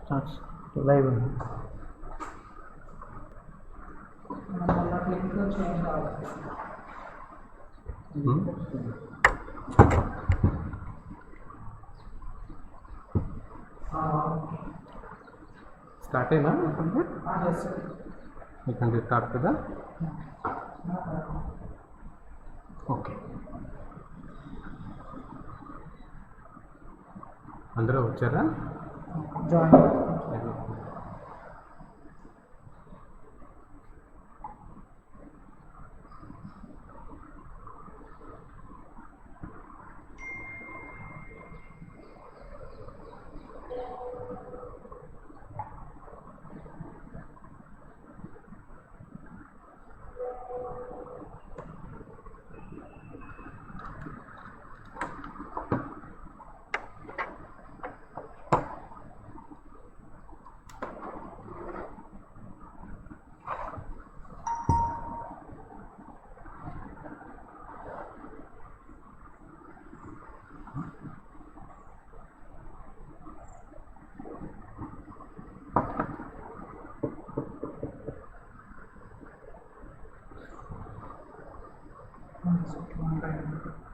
Starts live. Start na? Yes, sir. You can start with that. Okay. అందరూ వచ్చారా? Join.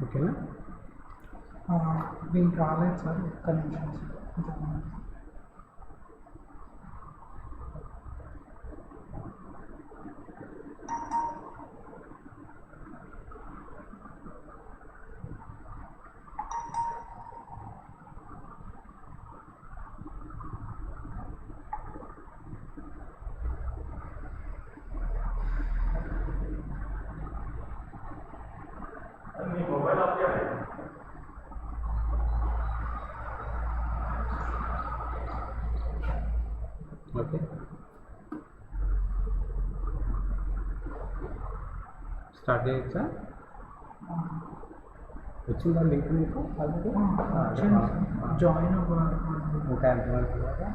ఓకేనా? దీనికి రాలేదు సార్, ఒక్క నిమిషం సార్. ఓకే, స్టార్ట్ చేయొచ్చా? వచ్చిందా లింక్ మీకు ఆల్రెడీ? జాయిన్ అవ్వాలి. ఇంకా ఎంతవరకు లేదా?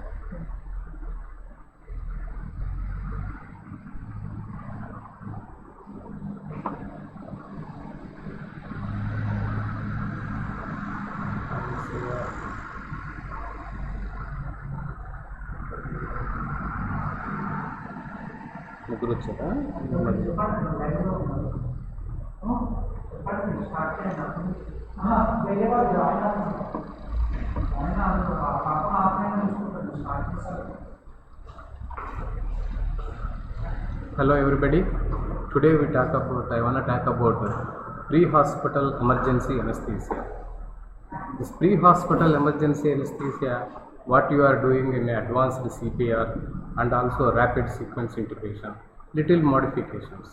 ముగ్గురు వచ్చారా? Hello everybody. Today I want to talk about pre-hospital emergency anesthesia. This pre-hospital emergency anesthesia, what you are doing in advanced CPR and also rapid sequence intubation, little modifications.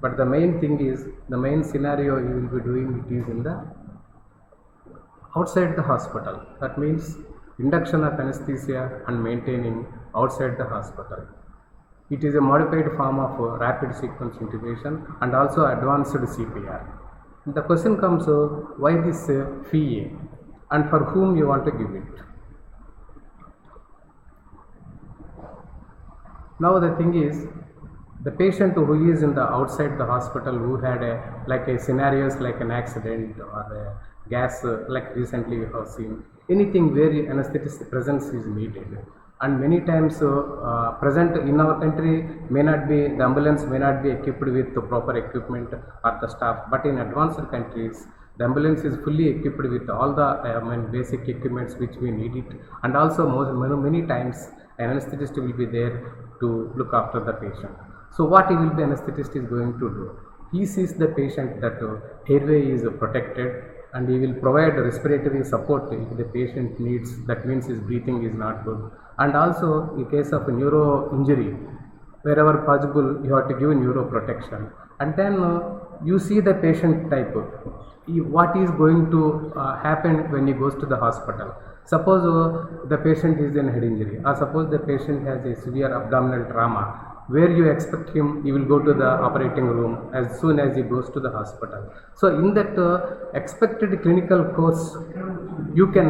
But the main thing is, the main scenario you will be doing it is in the outside the hospital. That means induction of anesthesia and maintaining outside the hospital. It is a modified form of rapid sequence intubation and also advanced CPR. The question comes, why this FEA and for whom you want to give it? Now the thing is, the patient who is in the outside the hospital, who had scenarios like an accident or a gas, like recently we have seen, anything where anesthetist presence is needed. And many times present in our country the ambulance may not be equipped with the proper equipment or the staff, but in advanced countries the ambulance is fully equipped with all the basic equipments which we need it. And also many times an anesthetist will be there to look after the patient. So what the anesthetist is going to do? He sees the patient that airway is protected, and he will provide respiratory support if the patient needs, that means his breathing is not good. And also in case of neuro injury, wherever possible you have to give neuro protection. And then you see the patient type, what is going to happen when he goes to the hospital. Suppose the patient is in head injury, or suppose the patient has a severe abdominal trauma, where you expect him, he will go to the operating room as soon as he goes to the hospital. So in that expected clinical course, you can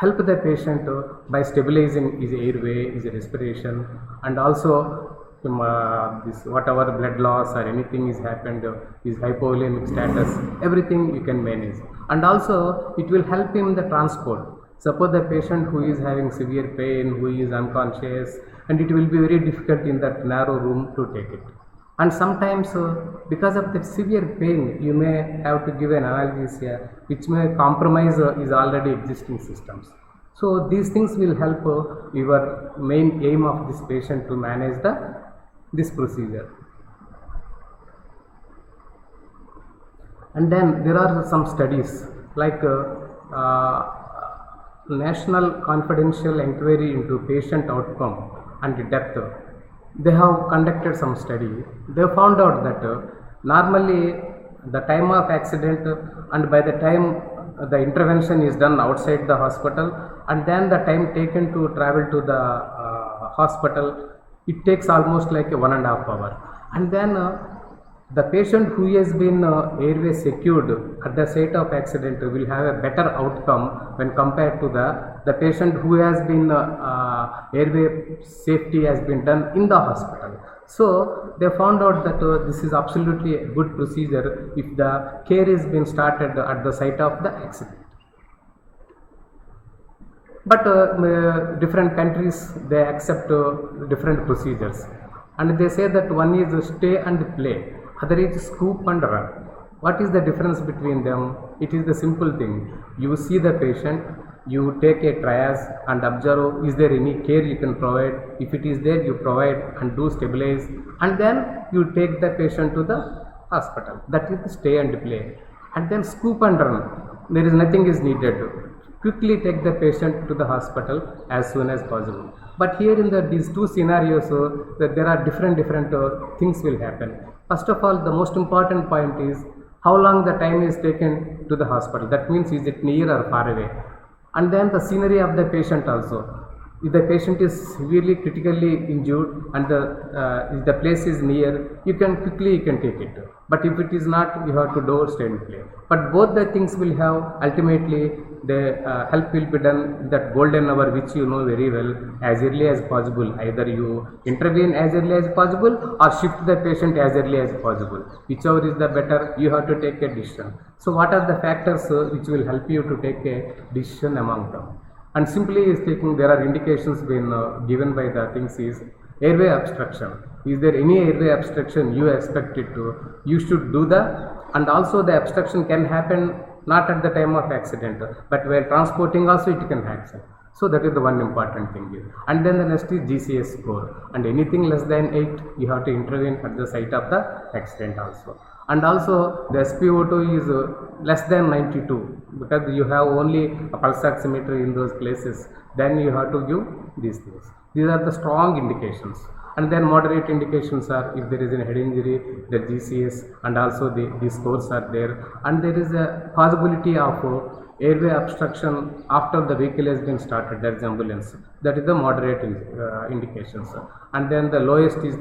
help the patient by stabilizing his airway, his respiration, and also this whatever blood loss or anything is happened, his hypovolemic status, everything you can manage. And also it will help him the transport. Suppose the patient who is having severe pain, who is unconscious, and it will be very difficult in that narrow room to take it. And sometimes because of that severe pain, you may have to give an analgesia which may compromise is already existing systems. So these things will help your main aim of this patient to manage this procedure. And then there are some studies like National Confidential Inquiry into Patient Outcome and Death. They have conducted some study. They found out that normally the time of accident and by the time the intervention is done outside the hospital, and then the time taken to travel to the hospital, it takes almost like 1.5 hours. And then the patient who has been airway secured at the site of accident will have a better outcome when compared to the patient who has been airway safety has been done in the hospital. So they found out that this is absolutely a good procedure if the care is being started at the site of the accident. But different countries, they accept different procedures, and they say that one is stay and play, other is scoop and run. What is the difference between them? It is the simple thing. You see the patient, you take a triage and observe is there any care you can provide. If it is there, you provide and do stabilize, and then you take the patient to the hospital. That is the stay and play. And then scoop and run, there is nothing is needed. Quickly take the patient to the hospital as soon as possible. But here in these two scenarios, that there are different things will happen. First of all, the most important point is how long the time is taken to the hospital. That means is it near or far away. And then the scenery of the patient also. If the patient is severely critically injured and if the place is near, you can take it. But if it is not, you have to do stay and play. But both the things will have ultimately the help will be done in that golden hour which you know very well, as early as possible. Either you intervene as early as possible or shift the patient as early as possible. Whichever is the better, you have to take a decision. So what are the factors which will help you to take a decision among them? And simply speaking, there are indications being given by the things is airway obstruction. Is there any airway obstruction you expect it to? You should do and also the obstruction can happen not at the time of accident, but while transporting also it can happen. So that is the one important thing here. And then the next is GCS score, and anything less than 8, you have to intervene at the site of the accident also. And also the SpO2 is less than 92, because you have only a pulse oximeter in those places, then you have to give these things. These are the strong indications. And then moderate indications are if there is a head injury, the GCS, and also the scores are there, and there is a possibility of airway obstruction after the vehicle has been started, that is ambulance. That is the moderate indications. And then the lowest is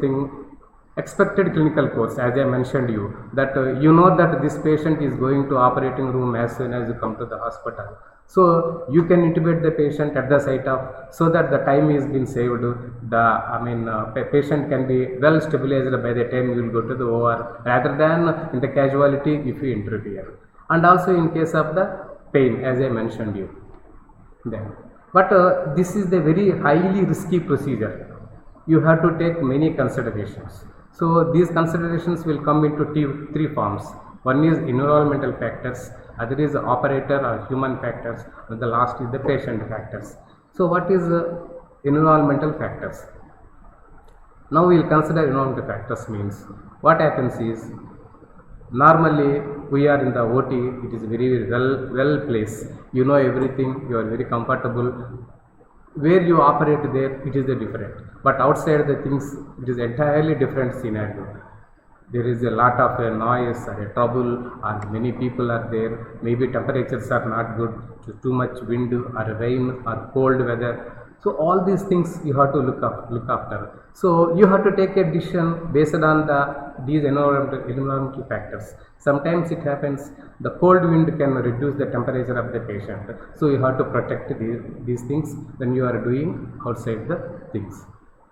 expected clinical course, as I mentioned you, that you know that this patient is going to operating room as soon as you come to the hospital. So you can intubate the patient at the site of, so that the time is been saved. Patient can be well stabilized by the time you will go to the OR, rather than in the casualty if you interfere. And also in case of the pain, as I mentioned you. Then, but this is the very highly risky procedure. You have to take many considerations. So these considerations will come into three forms. One is environmental factors, other is operator or human factors, and the last is the patient factors. So what is environmental factors? Now we will consider environmental factors means what happens is normally we are in the OT, it is very well placed. You know everything, you are very comfortable. Where you operate there, it is the different. But outside the things, it is entirely different scenario. There is a lot of noise or a trouble, or many people are there. Maybe temperatures are not good, too much wind or rain or cold weather. So all these things you have to look after. So you have to take a decision based on these environmental factors. Sometimes it happens the cold wind can reduce the temperature of the patient. So you have to protect these things when you are doing outside the things.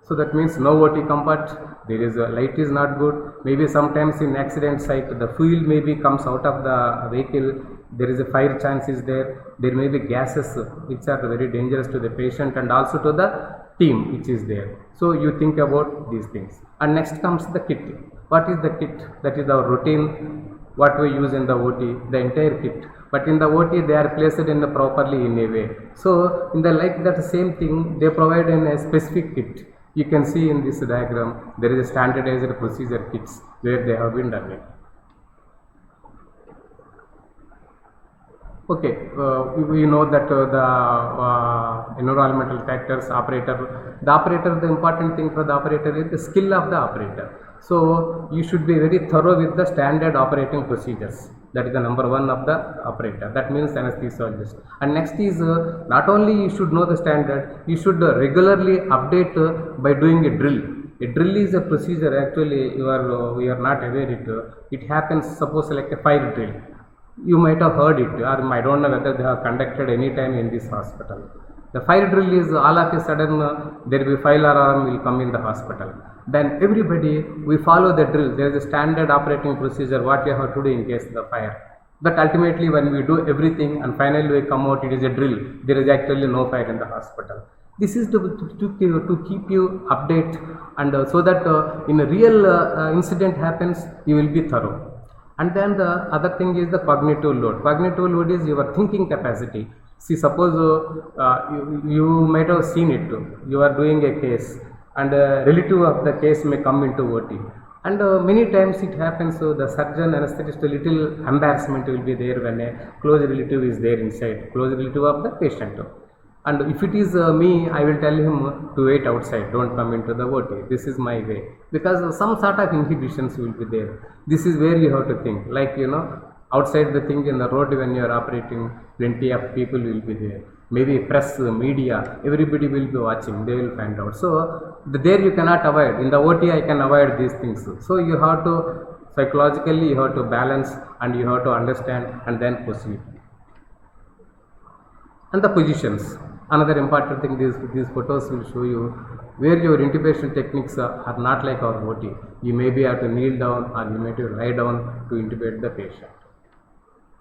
So that means no OT comfort, there is a light is not good. Maybe sometimes in accident site the fuel maybe comes out of the vehicle, there is a fire chance is there, there may be gases which are very dangerous to the patient and also to the team which is there. So you think about these things. And next comes the kit. What is the kit? That is our routine, what we use in the OT, the entire kit. But in the OT they are placed in a properly in a way. So in the like that same thing, they provide in a specific kit. You can see in this diagram, there is a standardized procedure kits where they have been done it. Okay, we know that the environmental factors, the important thing for the operator is the skill of the operator. So you should be very thorough with the standard operating procedures. That is the number one of the operator. That means anesthesiologist. And next is not only you should know the standard, you should regularly update by doing a drill. A drill is a procedure. Actually, we are not aware it happens. Suppose like a fire drill. You might have heard it, or I don't know whether they have conducted any time in this hospital. The fire drill is all of a sudden there will be fire alarm will come in the hospital. Then everybody, we follow the drill. There is a standard operating procedure what you have to do in case of the fire. But ultimately when we do everything and finally we come out, it is a drill. There is actually no fire in the hospital. This is to keep you update, and so that in a real incident happens, you will be thorough. And then the other thing is the cognitive load. Cognitive load is your thinking capacity. See, suppose you might have seen it. You are doing a case and a relative of the case may come into OT. And many times it happens, the surgeon, anesthetist, a little embarrassment will be there when a close relative is there inside, close relative of the patient. And if it is me, I will tell him to wait outside, don't come into the OT. This is my way. Because some sort of inhibitions will be there. This is where you have to think. Like, outside the thing in the road when you are operating, plenty of people will be there. Maybe press, media, everybody will be watching. They will find out. So, there you cannot avoid. In the OT, I can avoid these things. So, you have to, psychologically, you have to balance and you have to understand and then proceed. And the positions. Another important thing, these photos will show you where your intubation techniques are not like our OT. You maybe have to kneel down or you may have to lie down to intubate the patient.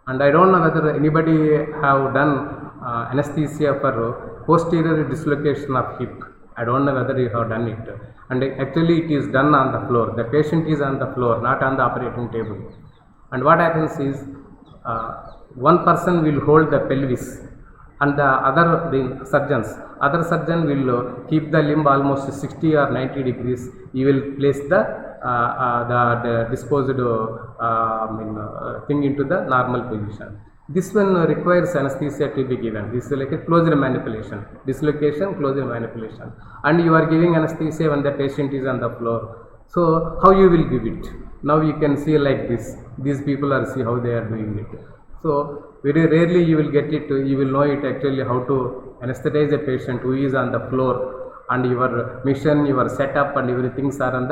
And I don't know whether anybody have done anesthesia for posterior dislocation of hip. I don't know whether you have done it. And actually it is done on the floor. The patient is on the floor, not on the operating table. And what happens is one person will hold the pelvis, and the other surgeon will keep the limb almost 60 or 90 degrees. You will place the disposed thing into the normal position. This one requires anesthesia to be given. This is like a closure manipulation, dislocation, closure manipulation. And you are giving anesthesia when the patient is on the floor. So how you will give it? Now you can see like this. These people are see how they are doing it. So very rarely you will get it, you will know it actually how to anesthetize a patient who is on the floor, and your mission, your setup and everything are on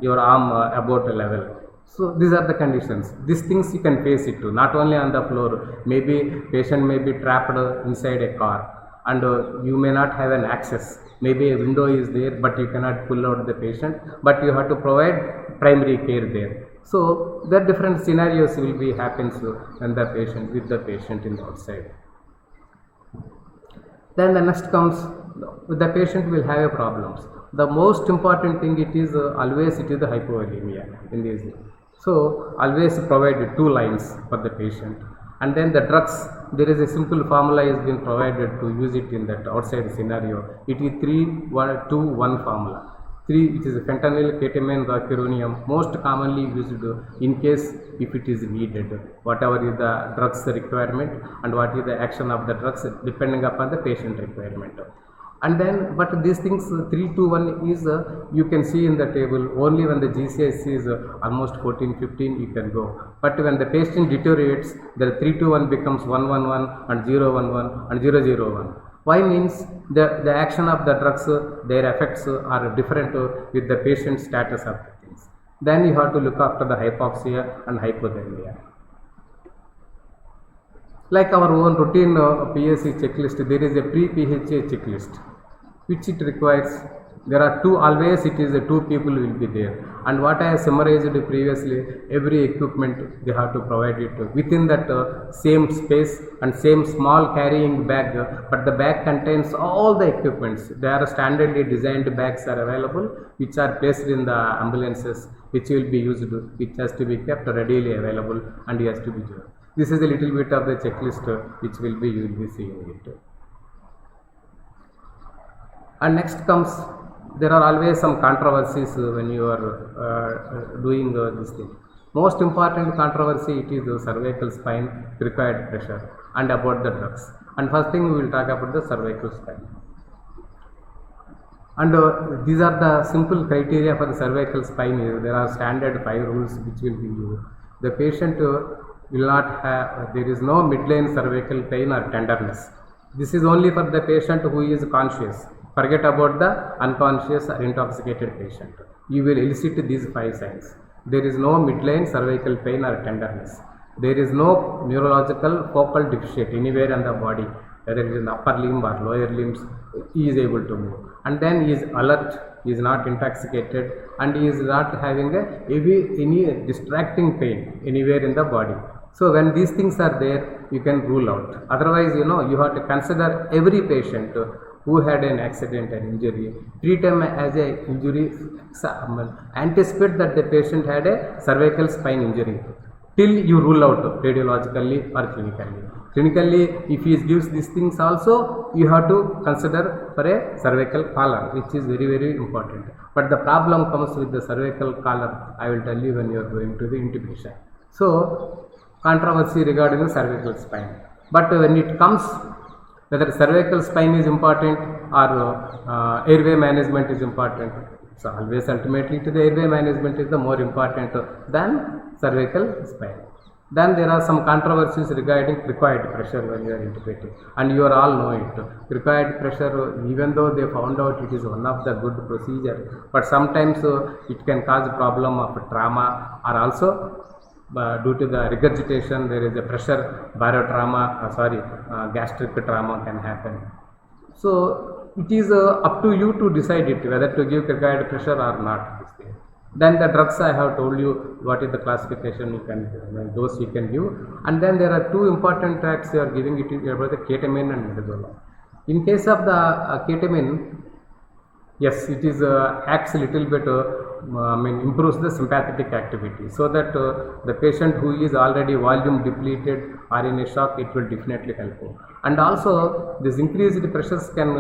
your arm about a level. So these are the conditions. These things you can face it too, not only on the floor. Maybe patient may be trapped inside a car and you may not have an access. Maybe a window is there but you cannot pull out the patient, but you have to provide primary care there. So the different scenarios will be happens when the patient with the patient in the outside. Then the next comes, the patient will have a problems. The most important thing it is always it is the hypovolemia in this. So always provide 2 lines for the patient. And then the drugs, there is a simple formula is been provided to use it in that outside scenario. It is 3-1-2-1 formula. 3, which is fentanyl, ketamine, rocuronium, most commonly used in case if it is needed, whatever is the drugs requirement and what is the action of the drugs depending upon the patient requirement. And then, but these things 3-2-1 is you can see in the table only when the GCS is almost 14-15 you can go. But when the patient deteriorates, the 3-2-1 becomes 1-1-1 and 0-1-1 and 0-0-1. Why means the action of the drugs, their effects are different with the patient status of the things. Then you have to look after the hypoxia and hypothermia. Like our own routine PSC checklist, there is a pre-PHA checklist which it requires There are two, always it is two people will be there. And what I summarized previously, every equipment they have to provide it within that same space and same small carrying bag, but the bag contains all the equipments. There are standardly designed bags are available, which are placed in the ambulances, which will be used, which has to be kept readily available and has to be used. This is a little bit of the checklist which will be, you will be seeing it. And next comes, there are always some controversies when you are doing this thing. Most important controversy, it is the cervical spine required pressure and about the drugs. And first thing we will talk about the cervical spine. And these are the simple criteria for the cervical spine. There are standard 5 rules which will be used. The patient will not have, there is no midline cervical pain or tenderness. This is only for the patient who is conscious. Forget about the unconscious or intoxicated patient. You will elicit these 5 signs. There is no midline cervical pain or tenderness. There is no neurological focal deficit anywhere in the body, whether it is in upper limb or lower limbs, he is able to move. And then he is alert, he is not intoxicated, and he is not having any distracting pain anywhere in the body. So when these things are there, you can rule out. Otherwise, you have to consider every patient who had an accident and injury, treat him as a injury, anticipate that the patient had a cervical spine injury till you rule out radiologically or clinically. Clinically, if he gives these things also, you have to consider for a cervical collar, which is very, very important. But the problem comes with the cervical collar, I will tell you when you are going to the intubation. So, controversy regarding the cervical spine. But when it comes, whether cervical spine is important or airway management is important, so always ultimately to the airway management is the more important than cervical spine. Then there are some controversies regarding required pressure when you are intubating, and you are all know it. Required pressure, even though they found out it is one of the good procedure, but sometimes it can cause a problem of trauma, or also due to the regurgitation there is a pressure barotrauma, gastric trauma can happen. So it is up to you to decide it whether to give required pressure or not. Then the drugs, I have told you what is the classification you can dose you can give, and then there are 2 important drugs you are giving it about the ketamine and midazolam. In case of the ketamine, yes, it is acts a little bit improves the sympathetic activity, so that the patient who is already volume depleted or in a shock, it will definitely help. And also this increased pressures can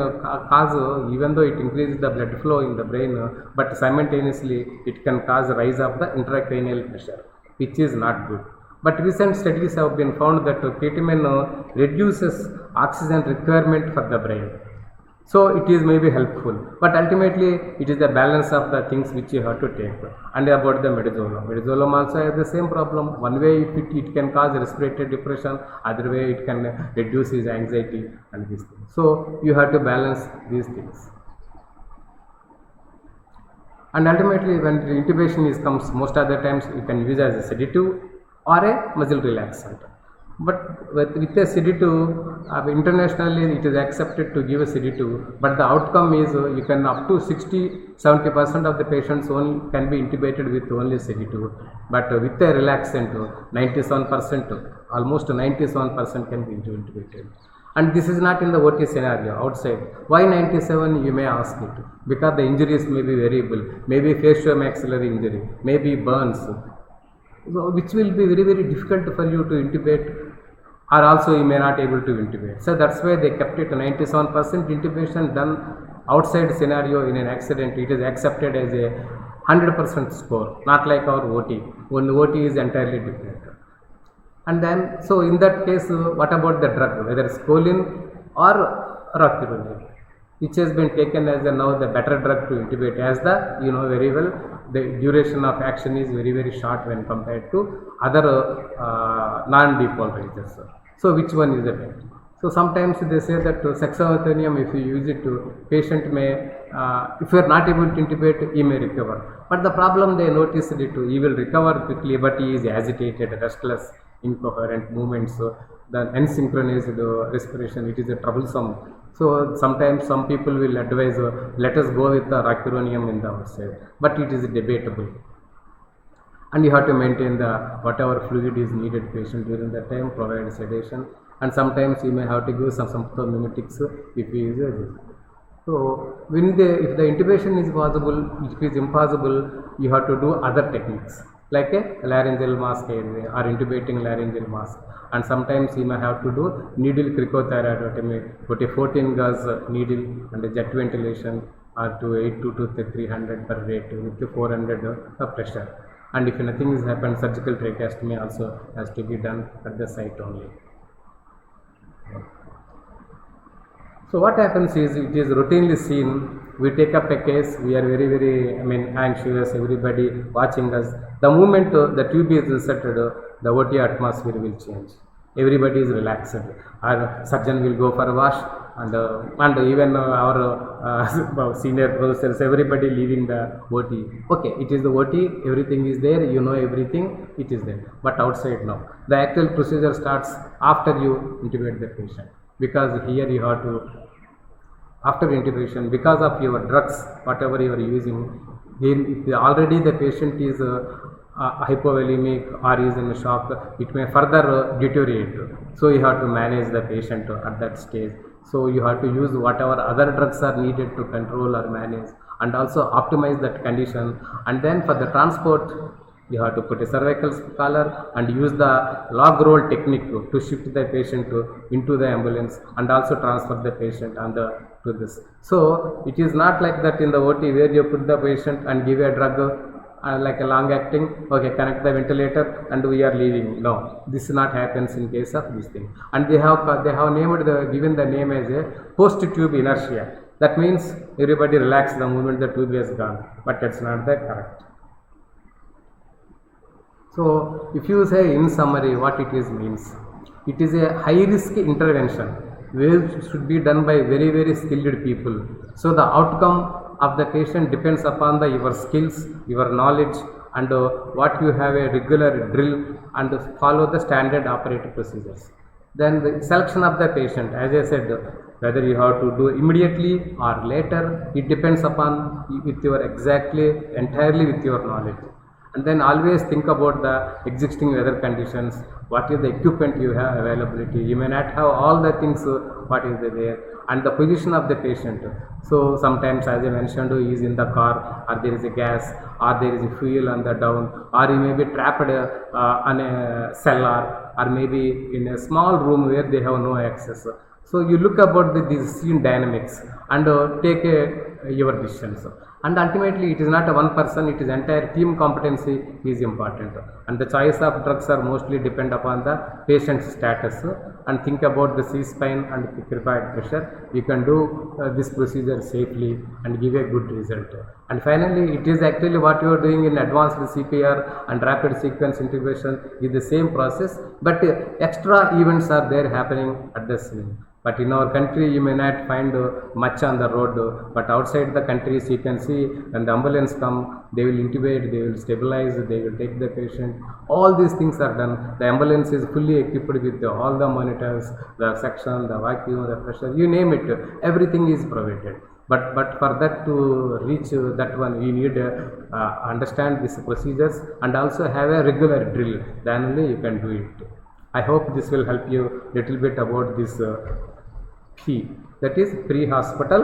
cause, even though it increases the blood flow in the brain, but simultaneously it can cause rise of the intracranial pressure, which is not good. But recent studies have been found that ketamine reduces oxygen requirement for the brain. So it is maybe helpful, but ultimately it is the balance of the things which you have to take. And about the midazolam, midazolam also has the same problem. One way it can cause respiratory depression, other way it can reduce his anxiety and these things. So you have to balance these things. And ultimately when the intubation comes, most of the times you can use as a sedative or a muscle relaxant. But with a sedative, internationally it is accepted to give a sedative, but the outcome is you can up to 60-70% of the patients only can be intubated with only sedative, but with a relaxant 97%, almost 97% can be intubated. And this is not in the OT scenario, outside. Why 97, you may ask it? Because the injuries may be variable, maybe facial-maxillary injury, maybe burns, so which will be very, very difficult for you to intubate, or also you may not able to intubate. So that's why they kept it 97% intubation done outside scenario in an accident. It is accepted as a 100% score, not like our OT. When OT is entirely different. And then, so in that case, what about the drug, whether it's choline or rocuronate, which has been taken as now the better drug to intubate, as the very well the duration of action is very, very short when compared to other non-depolarizers. So which one is the best? So sometimes they say that hexamethynium, if you use it, patient may, if you are not able to intubate, he may recover. But the problem they noticed it, he will recover quickly, but he is agitated, restless, incoherent movements, the unsynchronized respiration, it is a troublesome. So sometimes some people will advise, let us go with the rocuronium in the outside, but it is debatable. And you have to maintain the whatever fluid is needed patient during that time, provide sedation, and sometimes you may have to give some mimetics if you use it. So when if the intubation is possible, if it is impossible, you have to do other techniques like a laryngeal mask airway or intubating laryngeal mask, and sometimes you may have to do needle cricothyroidotomy, put a 14 gauge needle and a jet ventilation or to 82 to 300 per rate with the 400 pressure. And if nothing is happened, surgical tracheostomy also has to be done at the site only. So what happens is, it is routinely seen, we take up a case, we are very anxious, everybody watching us. The moment the tube is inserted, the OT atmosphere will change. Everybody is relaxed. Our surgeon will go for a wash, and even our senior professors, everybody leaving the OT. Okay, it is the OT, everything is there, you know everything, it is there. But outside now, the actual procedure starts after you intubate the patient, because here you have to, after intubation, because of your drugs, whatever you are using, if already the patient is hypovolemic or is in shock, it may further deteriorate. So you have to manage the patient at that stage. So you have to use whatever other drugs are needed to control or manage, and also optimize that condition. And then for the transport, you have to put a cervical collar and use the log roll technique to shift the patient into the ambulance, and also transfer the patient on the to this. So it is not like that in the OT where you put the patient and give a drug like a long acting, okay, connect the ventilator and we are leaving. No, this not happens in case of this thing. And they have named given the name as a post tube inertia. That means everybody relax the moment the tube is gone, but that's not the correct. So if you say in summary what it is means, it is a high risk intervention which should be done by very skilled people. So the outcome of the patient depends upon your skills, your knowledge, and what you have a regular drill and follow the standard operative procedures. Then the selection of the patient, as I said, whether you have to do immediately or later, it depends upon with your entirely with your knowledge. And then always think about the existing weather conditions, what is the equipment you have availability. You may not have all the things, what is there, and the position of the patient. So sometimes, as I mentioned, he is in the car, or there is a gas, or there is a fuel on the down, or he may be trapped on a cellar, or maybe in a small room where they have no access. So you look about these scene dynamics and take your decisions. And ultimately, it is not a one person; it is entire team competency is important. And the choice of drugs are mostly depend upon the patient's status. And think about the C-spine and required pressure. You can do this procedure safely and give a good result. And finally, it is actually what you are doing in advanced CPR and rapid sequence intubation is the same process, but extra events are there happening at the scene. But in our country, you may not find much on the road, but outside the countries, you can see when the ambulance come, they will intubate, they will stabilize, they will take the patient. All these things are done. The ambulance is fully equipped with all the monitors, the suction, the vacuum, the pressure, you name it, everything is provided. But for that to reach that one, you need understand these procedures and also have a regular drill. Then only you can do it. I hope this will help you little bit about this P, that is pre-hospital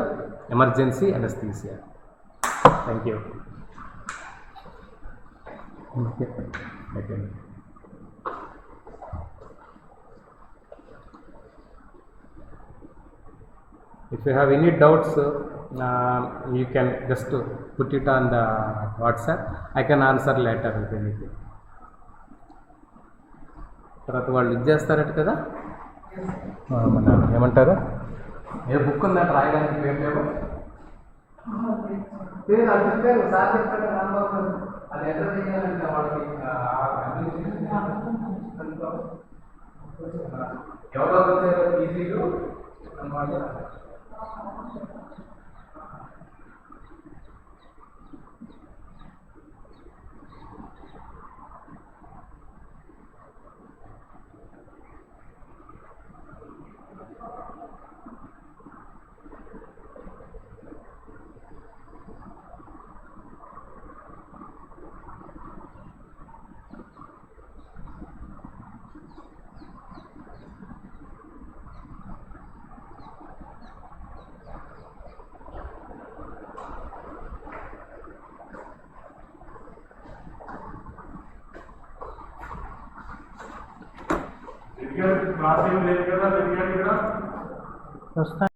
emergency anesthesia. Thank you. Okay. If you have any doubts, you can just put it on the WhatsApp. I can answer later with anything. తర్వాత వాళ్ళు ఇది చేస్తారట కదా, మన ఏమంటారు, ఏ book ఉందంట రాయడానికి పేరు లేవు, పేరు అది చెప్పారు సార్ చెప్పారు రాంబాబు, అది ఎట్లా చేయాలంటే వాళ్ళకి ఎవరో వచ్చారో ఈజీలు అన్నమాట. ప్రస్తుతం